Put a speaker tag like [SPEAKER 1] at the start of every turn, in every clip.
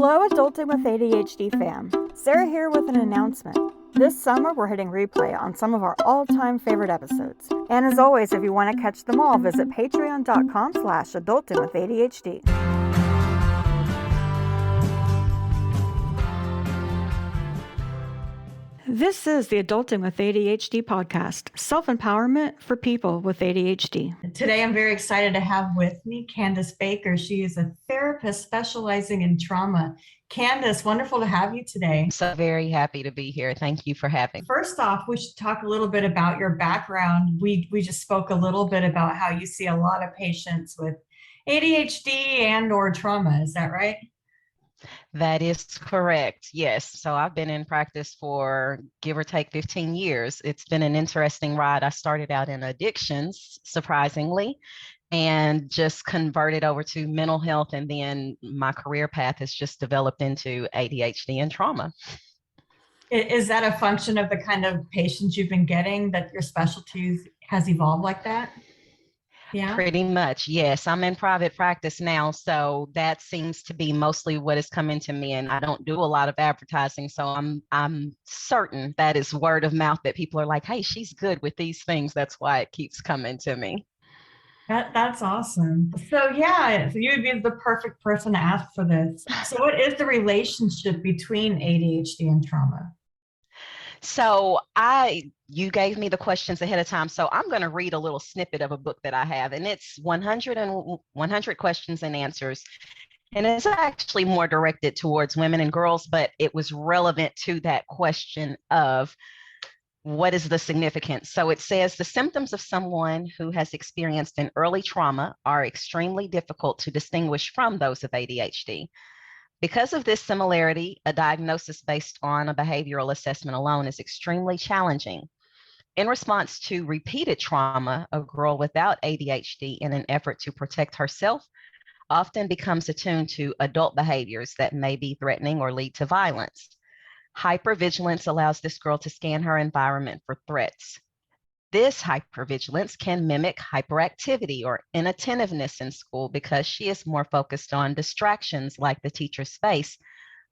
[SPEAKER 1] Hello, Adulting with ADHD fam. Sarah here with an announcement. This summer, we're hitting replay on some of our all-time favorite episodes. And as always, if you want to catch them all, visit patreon.com/adultingwithadhd. This is the Adulting with ADHD podcast, self-empowerment for people with ADHD.
[SPEAKER 2] Today, I'm very excited to have with me Candace Baker. She is a therapist specializing in trauma. Candace, wonderful to have you today.
[SPEAKER 3] So very happy to be here. Thank you for having me.
[SPEAKER 2] First off, we should talk a little bit about your background. We just spoke a little bit about how you see a lot of patients with ADHD and or trauma. Is that right?
[SPEAKER 3] That is correct. Yes. So I've been in practice for give or take 15 years. It's been an interesting ride. I started out in addictions, surprisingly, and just converted over to mental health. And then my career path has just developed into ADHD and trauma.
[SPEAKER 2] Is that a function of the kind of patients you've been getting, that your specialty has evolved like that? Yeah.
[SPEAKER 3] Pretty much, yes. I'm in private practice now, so that seems to be mostly what is coming to me. And I don't do a lot of advertising, so I'm certain that is word of mouth, that people are like, "Hey, she's good with these things." That's why it keeps coming to me.
[SPEAKER 2] That's awesome. So yeah, so you would be the perfect person to ask for this. So what is the relationship between ADHD and trauma?
[SPEAKER 3] So you gave me the questions ahead of time, so I'm going to read a little snippet of a book that I have, and it's 100 questions and answers. And it's actually more directed towards women and girls, but it was relevant to that question of what is the significance. So it says the symptoms of someone who has experienced an early trauma are extremely difficult to distinguish from those of ADHD. Because of this similarity, a diagnosis based on a behavioral assessment alone is extremely challenging. In response to repeated trauma, a girl without ADHD, in an effort to protect herself, often becomes attuned to adult behaviors that may be threatening or lead to violence. Hypervigilance allows this girl to scan her environment for threats. This hypervigilance can mimic hyperactivity or inattentiveness in school because she is more focused on distractions like the teacher's face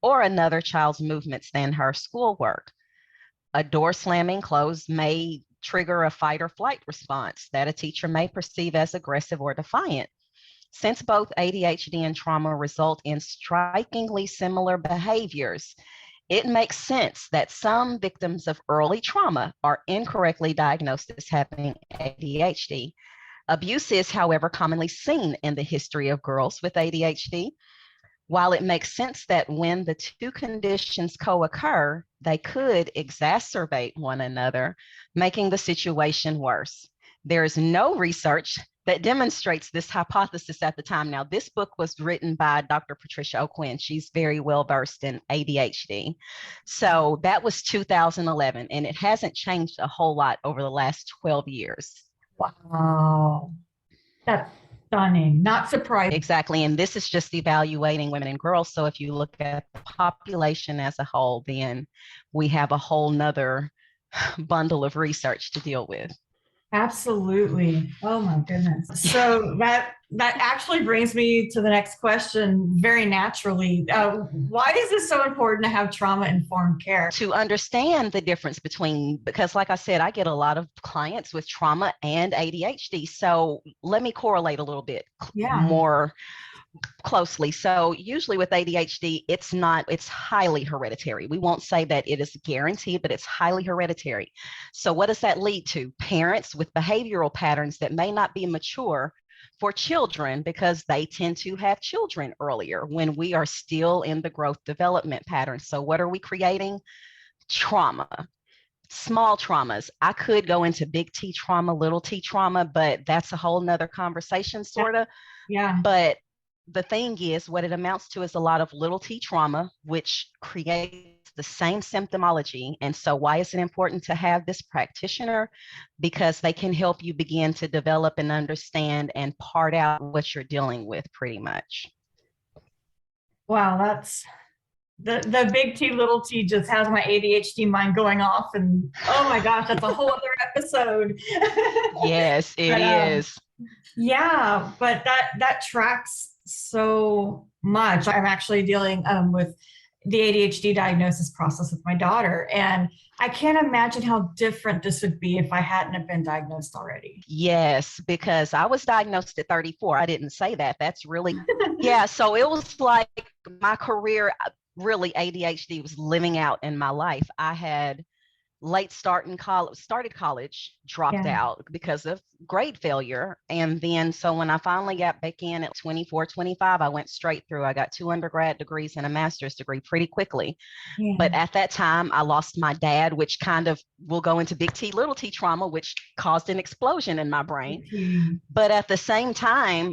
[SPEAKER 3] or another child's movements than her schoolwork. A door slamming closed may trigger a fight or flight response that a teacher may perceive as aggressive or defiant. Since both ADHD and trauma result in strikingly similar behaviors, it makes sense that some victims of early trauma are incorrectly diagnosed as having ADHD. Abuse is, however, commonly seen in the history of girls with ADHD. While it makes sense that when the two conditions co-occur, they could exacerbate one another, making the situation worse. There is no research that demonstrates this hypothesis at the time. Now, this book was written by Dr. Patricia O'Quinn. She's very well versed in ADHD. So that was 2011, and it hasn't changed a whole lot over the last 12 years.
[SPEAKER 2] Wow. That's stunning. Not surprising.
[SPEAKER 3] Exactly. And this is just evaluating women and girls. So if you look at the population as a whole, then we have a whole nother bundle of research to deal with.
[SPEAKER 2] Absolutely. Oh my goodness. So that actually brings me to the next question very naturally. Why is it so important to have trauma-informed care?
[SPEAKER 3] To understand the difference between, because like I said, I get a lot of clients with trauma and ADHD. So let me correlate a little bit more closely. So usually with ADHD, it's highly hereditary. We won't say that it is guaranteed, but it's highly hereditary. So what does that lead to? Parents with behavioral patterns that may not be mature for children, because they tend to have children earlier when we are still in the growth development pattern. So what are we creating? Trauma. Small traumas. I could go into big T trauma, little t trauma, but that's a whole nother conversation, sort of.
[SPEAKER 2] Yeah.
[SPEAKER 3] But the thing is, what it amounts to is a lot of little t trauma, which creates the same symptomology. And so why is it important to have this practitioner? Because they can help you begin to develop and understand and part out what you're dealing with, pretty much.
[SPEAKER 2] Wow, that's the big T, little t just has my ADHD mind going off. And oh my gosh, that's a whole other episode.
[SPEAKER 3] Yes, it is.
[SPEAKER 2] Yeah, but that tracks so much. I'm actually dealing with the ADHD diagnosis process with my daughter. And I can't imagine how different this would be if I hadn't have been diagnosed already.
[SPEAKER 3] Yes, because I was diagnosed at 34. I didn't say that. That's really, yeah. So it was like my career, really, ADHD was living out in my life. I had late start in college, started college, dropped
[SPEAKER 2] Yeah.
[SPEAKER 3] out because of grade failure. And then, so when I finally got back in at 24, 25, I went straight through. I got 2 undergrad degrees and a master's degree pretty quickly.
[SPEAKER 2] Yeah.
[SPEAKER 3] But at that time, I lost my dad, which kind of will go into big T, little t trauma, which caused an explosion in my brain. But at the same time,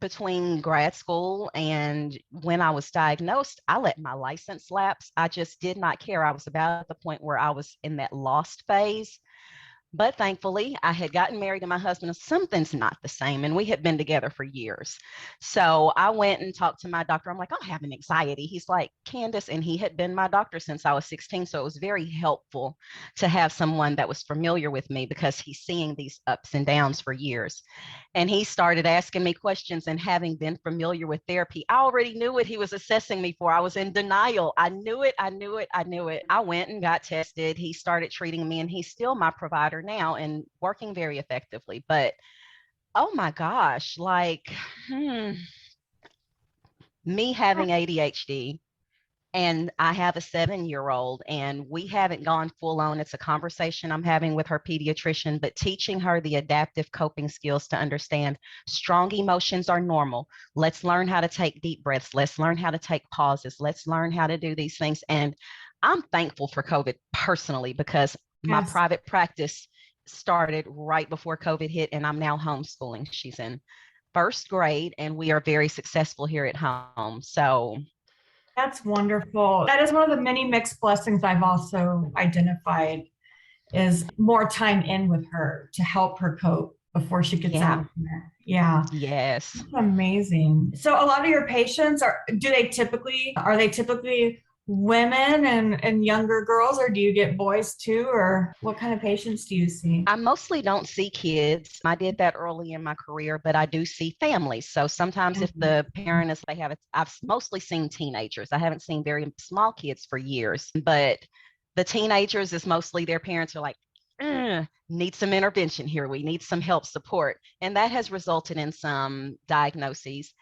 [SPEAKER 3] between grad school and when I was diagnosed, I let my license lapse. I just did not care. I was about at the point where I was in that lost phase. But thankfully, I had gotten married to my husband. Something's not the same. And we had been together for years. So I went and talked to my doctor. I'm like, I'm having anxiety. He's like, Candace, and he had been my doctor since I was 16. So it was very helpful to have someone that was familiar with me because he's seeing these ups and downs for years. And he started asking me questions, and having been familiar with therapy, I already knew what he was assessing me for. I was in denial. I knew it. I knew it. I knew it. I went and got tested. He started treating me, and he's still my provider now and working very effectively. But oh my gosh, like me having ADHD, and I have a 7-year-old, and we haven't gone full on. It's a conversation I'm having with her pediatrician, but teaching her the adaptive coping skills to understand strong emotions are normal. Let's learn how to take deep breaths. Let's learn how to take pauses. Let's learn how to do these things. And I'm thankful for COVID personally, because my private practice started right before COVID hit, and I'm now homeschooling. She's in first grade, and we are very successful here at home. So
[SPEAKER 2] that's wonderful. That is one of the many mixed blessings I've also identified, is more time in with her to help her cope before she gets out of there. Yeah.
[SPEAKER 3] Yes.
[SPEAKER 2] That's amazing. So a lot of your patients are they typically women and younger girls, or do you get boys too, or what kind of patients do you see?
[SPEAKER 3] I mostly don't see kids. I did that early in my career, but I do see families. So sometimes if the parent is, I've mostly seen teenagers. I haven't seen very small kids for years, but the teenagers is mostly their parents are like, need some intervention here. We need some help, support. And that has resulted in some diagnoses.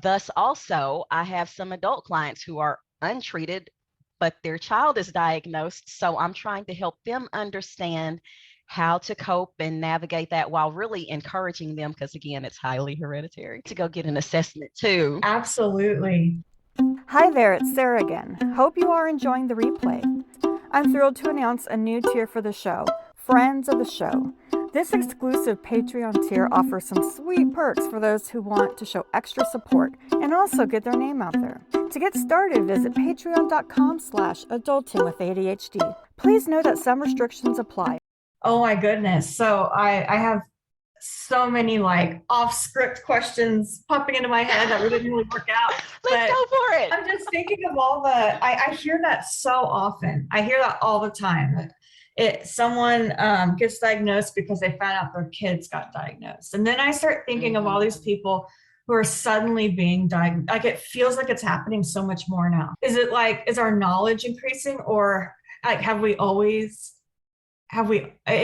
[SPEAKER 3] Thus, also, I have some adult clients who are untreated, but their child is diagnosed. So I'm trying to help them understand how to cope and navigate that, while really encouraging them, because again, it's highly hereditary, to go get an assessment too.
[SPEAKER 2] Absolutely.
[SPEAKER 1] Hi there, it's Sarah again. Hope you are enjoying the replay. I'm thrilled to announce a new tier for the show, Friends of the Show. This exclusive Patreon tier offers some sweet perks for those who want to show extra support and also get their name out there. To get started, visit patreon.com/adulting with ADHD. Please know that some restrictions apply.
[SPEAKER 2] Oh my goodness. So I have so many like off script questions popping into my head that we didn't really work out.
[SPEAKER 3] Let's go for it.
[SPEAKER 2] I'm just thinking of all I hear that so often. I hear that all the time. Someone gets diagnosed because they found out their kids got diagnosed. And then I start thinking of all these people who are suddenly being diagnosed. Like, it feels like it's happening so much more now. Is our knowledge increasing, or like, it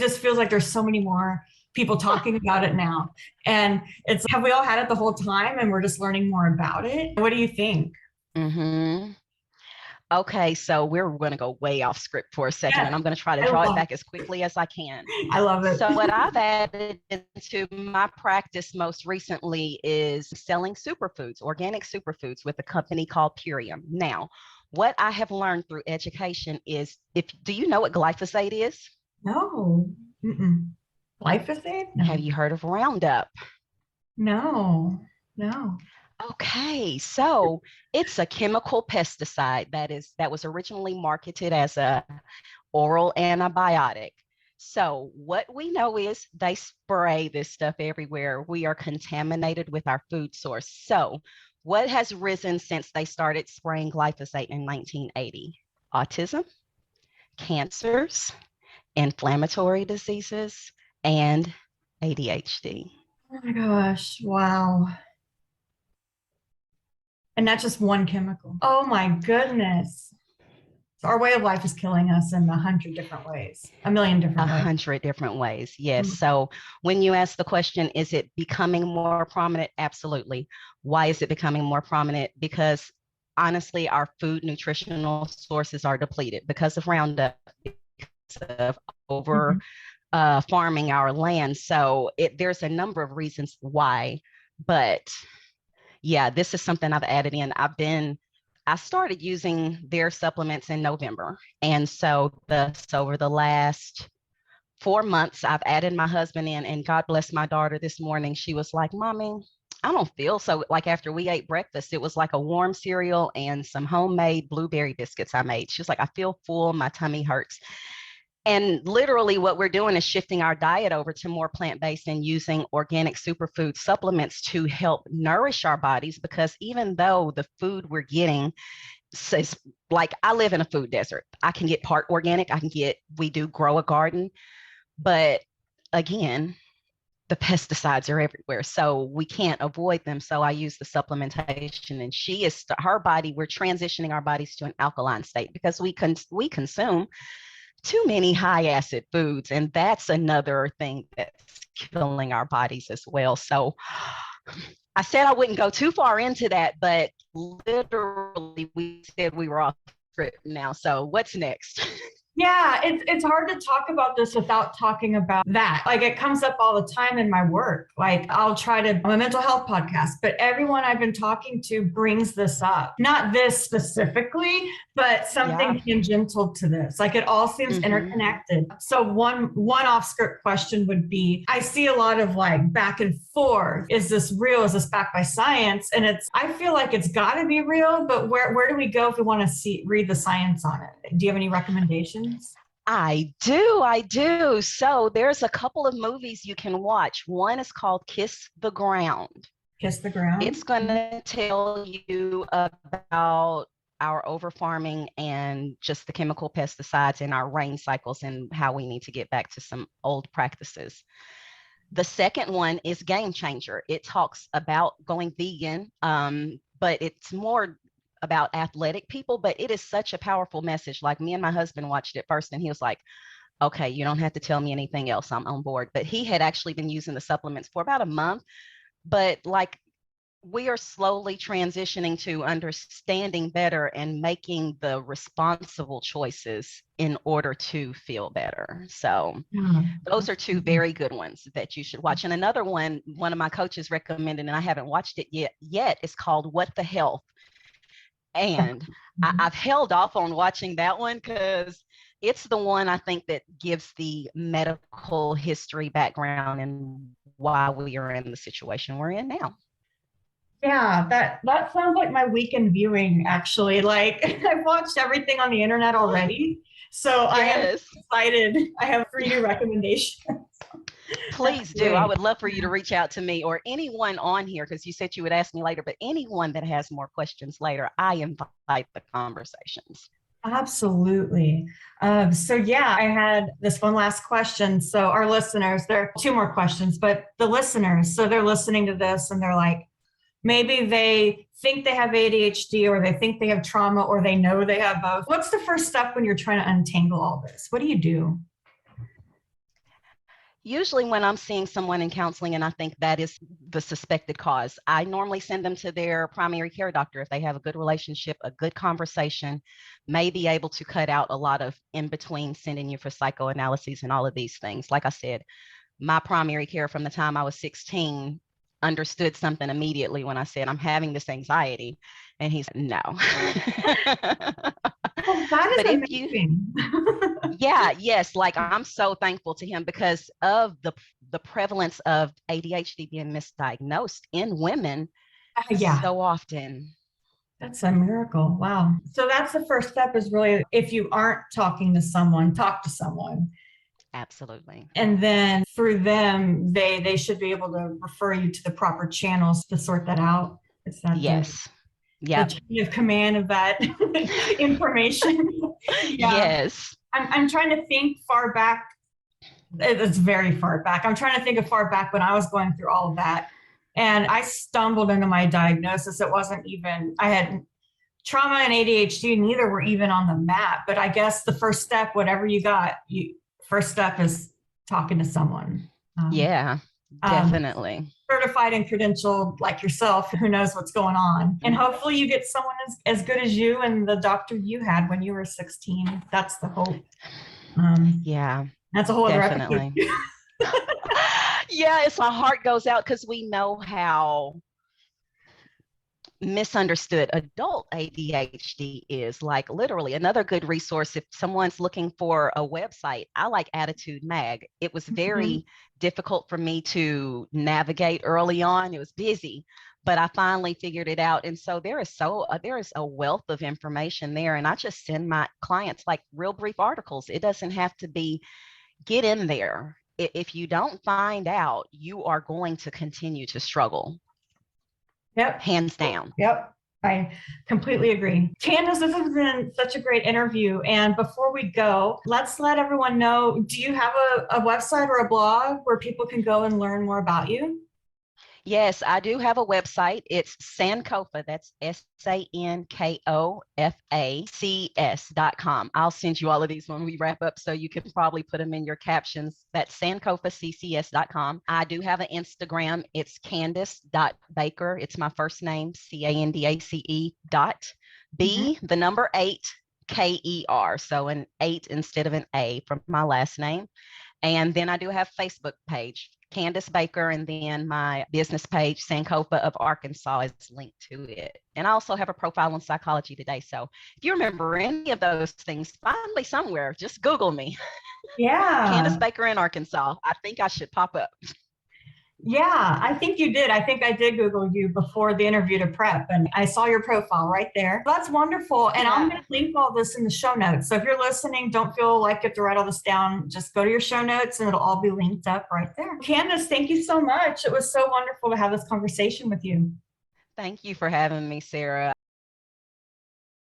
[SPEAKER 2] just feels like there's so many more people talking about it now. And have we all had it the whole time and we're just learning more about it? What do you think?
[SPEAKER 3] Okay, so we're going to go way off script for a second, and I'm going to try to draw it back as quickly as I can.
[SPEAKER 2] I love it.
[SPEAKER 3] So what I've added into my practice most recently is selling superfoods, organic superfoods, with a company called Purium. Now, what I have learned through education is, do you know what glyphosate is?
[SPEAKER 2] No. Glyphosate? No.
[SPEAKER 3] Have you heard of Roundup?
[SPEAKER 2] No.
[SPEAKER 3] Okay, so it's a chemical pesticide that was originally marketed as a oral antibiotic. So what we know is they spray this stuff everywhere. We are contaminated with our food source. So what has risen since they started spraying glyphosate in 1980? Autism, cancers, inflammatory diseases, and ADHD.
[SPEAKER 2] Oh my gosh. Wow. And that's just one chemical. Oh my goodness. Our way of life is killing us in 100 different ways, a million different ways.
[SPEAKER 3] 100 different ways. Yes.
[SPEAKER 2] Mhm.
[SPEAKER 3] So when you ask the question, is it becoming more prominent? Absolutely. Why is it becoming more prominent? Because honestly, our food nutritional sources are depleted because of Roundup, because of over farming our land. So there's a number of reasons why, but yeah, this is something I've added in. I started using their supplements in November. And so over the last 4 months, I've added my husband in, and God bless my daughter this morning. She was like, Mommy, I don't feel so, like after we ate breakfast, it was like a warm cereal and some homemade blueberry biscuits I made. She was like, I feel full, my tummy hurts. And literally what we're doing is shifting our diet over to more plant-based and using organic superfood supplements to help nourish our bodies, because even though the food we're getting says, like, I live in a food desert, I can get part organic, we do grow a garden, but again, the pesticides are everywhere, so we can't avoid them. So I use the supplementation, and her body, we're transitioning our bodies to an alkaline state because we consume too many high acid foods, and that's another thing that's killing our bodies as well. So I said I wouldn't go too far into that, but literally we said we were off script now. So what's next?
[SPEAKER 2] Yeah, it's hard to talk about this without talking about that. Like, it comes up all the time in my work. Like, I'm a mental health podcast, but everyone I've been talking to brings this up. Not this specifically, but something tangential to this. Like, it all seems interconnected. So one off-script question would be, I see a lot of like back and forth. Is this real? Is this backed by science? And I feel like it's got to be real, but where do we go if we want to read the science on it? Do you have any recommendations?
[SPEAKER 3] I do. So there's a couple of movies you can watch. One is called Kiss the Ground.
[SPEAKER 2] Kiss the Ground?
[SPEAKER 3] It's going to tell you about our over farming and just the chemical pesticides in our rain cycles and how we need to get back to some old practices. The second one is Game Changer. It talks about going vegan, but it's more about athletic people, but it is such a powerful message. Like, me and my husband watched it first, and he was like, okay, you don't have to tell me anything else, I'm on board. But he had actually been using the supplements for about a month, but like, we are slowly transitioning to understanding better and making the responsible choices in order to feel better. So those are two very good ones that you should watch. And another one of my coaches recommended, and I haven't watched it yet, is called What the Health. And I've held off on watching that one because it's the one I think that gives the medical history background and why we are in the situation we're in now.
[SPEAKER 2] Yeah, that sounds like my weekend viewing, actually. Like, I've watched everything on the internet already. So I am excited. I have 3 new recommendations.
[SPEAKER 3] Please do. I would love for you to reach out to me or anyone on here, because you said you would ask me later, but anyone that has more questions later, I invite the conversations.
[SPEAKER 2] Absolutely. So yeah, I had this one last question. So our listeners, there are 2 more questions, but the listeners, so they're listening to this and they're like, maybe they think they have ADHD, or they think they have trauma, or they know they have both. What's the first step when you're trying to untangle all this? What do you do?
[SPEAKER 3] Usually when I'm seeing someone in counseling and I think that is the suspected cause, I normally send them to their primary care doctor. If they have a good relationship, a good conversation, may be able to cut out a lot of in between sending you for psychoanalyses and all of these things. Like I said, my primary care from the time I was 16 understood something immediately when I said, I'm having this anxiety. And he said, no.
[SPEAKER 2] Well, that is amazing.
[SPEAKER 3] Yes. Like, I'm so thankful to him because of the prevalence of ADHD being misdiagnosed in women so often.
[SPEAKER 2] That's a miracle. Wow. So that's the first step, is really, if you aren't talking to someone, talk to someone.
[SPEAKER 3] Absolutely.
[SPEAKER 2] And then through them, they should be able to refer you to the proper channels to sort that out. It's not the chain of command of that information.
[SPEAKER 3] Yes.
[SPEAKER 2] I'm trying to think far back. It's very far back. I'm trying to think of far back when I was going through all of that. And I stumbled into my diagnosis. It wasn't even, I had trauma and ADHD, neither were even on the map. But I guess the first step, whatever you got, first step is talking to someone.
[SPEAKER 3] Yeah, definitely.
[SPEAKER 2] Certified and credentialed like yourself, who knows what's going on. And hopefully you get someone as good as you and the doctor you had when you were 16. That's the hope.
[SPEAKER 3] Yeah,
[SPEAKER 2] that's a whole other
[SPEAKER 3] definitely. Yeah, it's my heart goes out because we know how misunderstood adult ADHD is. Like literally another good resource if someone's looking for a website, I like Attitude Mag. It was very difficult for me to navigate early on. It was busy, but I finally figured it out. And so there is a wealth of information there. And I just send my clients like real brief articles. It doesn't have to be get in there. If you don't find out, you are going to continue to struggle.
[SPEAKER 2] Yep.
[SPEAKER 3] Hands down.
[SPEAKER 2] Yep. I completely agree. Candace, this has been such a great interview. And before we go, let's let everyone know, do you have a website or a blog where people can go and learn more about you?
[SPEAKER 3] Yes, I do have a website. It's Sankofa. That's SANKOFACS.com. I'll send you all of these when we wrap up, so you can probably put them in your captions. That's SankofacCS.com. I do have an Instagram. It's Candace.Baker. It's my first name, CANDACE .B, the number 8, KER. So an 8 instead of an A from my last name. And then I do have Facebook page, Candace Baker, and then my business page, Sankofa of Arkansas, is linked to it. And I also have a profile on Psychology Today. So if you remember any of those things, find me somewhere. Just Google me.
[SPEAKER 2] Yeah.
[SPEAKER 3] Candace Baker in Arkansas. I think I should pop up.
[SPEAKER 2] Yeah, I think you did. I think I did Google you before the interview to prep, and I saw your profile right there. That's wonderful. And I'm going to link all this in the show notes. So if you're listening, don't feel like you have to write all this down. Just go to your show notes and it'll all be linked up right there. Candace, thank you so much. It was so wonderful to have this conversation with you.
[SPEAKER 3] Thank you for having me, Sarah.